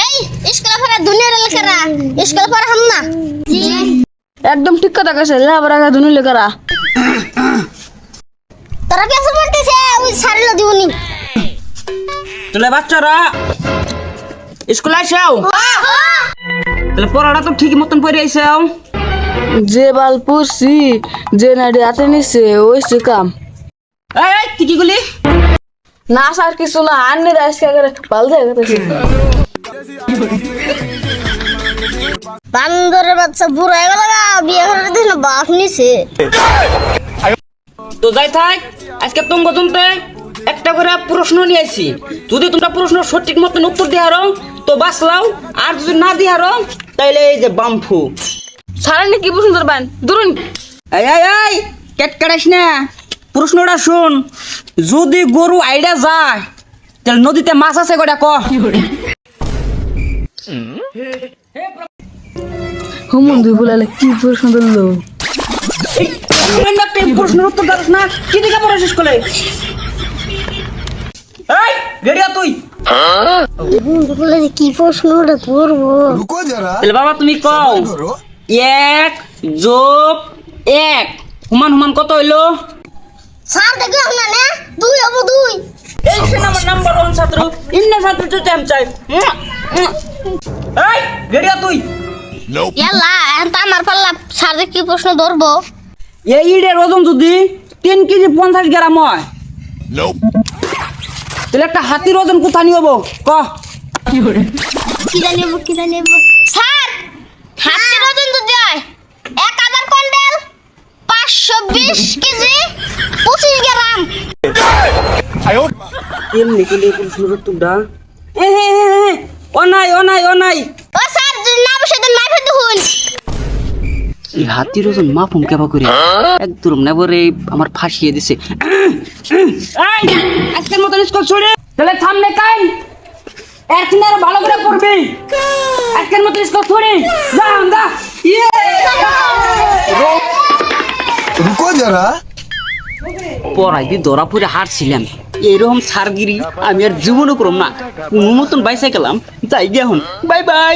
এই স্কুলে পড়া দুনিয়ার লেখারা স্কুলে পড়া হাম না একদম ঠিক কথা কইছে লেখাপড়া দুনিয়া লেখারা তোরা কেসে পড়তেছে ওই ছাড়লো দিবনি তাহলে বাচ্চারা স্কুলে আইসাও তাহলে পড়াটা তো ঠিক মতন পড়ে আইসাও যে বাল পড়ছি যে নাডি হাতে নিছে ওই সে কাম এই তুই কি গুলি না স্যার কিছু না আন্নে আজকে করে বাল দেখে গেছে বান্দরের বাচ্চা বুড়ো হয়ে গেল বিয়ে করে দিস না বাপ নিছে তো যাই থাক আজকে তোমরা জনতে একটা করে প্রশ্ন নিয়ে আইছি যদি তোমরা প্রশ্ন সঠিক মতন উত্তর দিয়ে হারো তো বাঁচলাও আর যদি না দিয়ে হারো তাইলে এই যে বামফু সারানি কি প্রশ্ন ধরবেন ধরুন এই কেট কাটাইস না প্রশ্নটা শুন যদি গরু আইডা যায় তাহলে নদীতে মাছ আছে কটা ক হুমন দুই বলালে কি প্রশ্ন ধরলো প্রশ্নের উত্তর দাস না কি দিকে পড়ে শেষ করে এই রেডিয়া তুই বলে কি প্রশ্নটা করবো रुको जरा তাহলে বাবা তুমি কও करो 1 যোগ 1 হুমান হুমান কত হইলো স্যার দেখো না না দুই হবো দুই এই সে আমার নাম্বার 1 ছাত্র ইন্না ছাত্র তো টাইম চাই এই রেডিয়া তুই ইয়াল্লা এখন আমার পাল্লা স্যার কি প্রশ্ন ধরবো এই ইডের ওজন যদি 3 কেজি 50 গ্রাম হয় তাহলে একটা হাতির ওজন কোথায় নিয়ে হবো ক কি জানিব স্যার হাতের ওজন তো যায় 1000 কুইন্টাল 520 কেজি 25 গ্রাম এমনি কেলে প্রশ্নের উত্তরটা ও নাই ও স্যার যদি না বসে দেন মাইফে দেখুন এই হাতির ওজন মাপুম কেবা করে একদম নেবরে আমার ফাঁসিয়ে দিছে আজকের মতন স্কুল ছুড়ে তাহলে সামনে কাই একদিন আর ভালো করে পড়বি আজকের মতন স্কুল ছুড়ে যা যা रुको जरा পড়াই দিয়ে ধরা পড়ে হারছিলাম এরকম সারগিরি আমি আর জীবনও করম না কোনো মতন বাইসাই গেলাম যাই গিয়ে এখন বাই বাই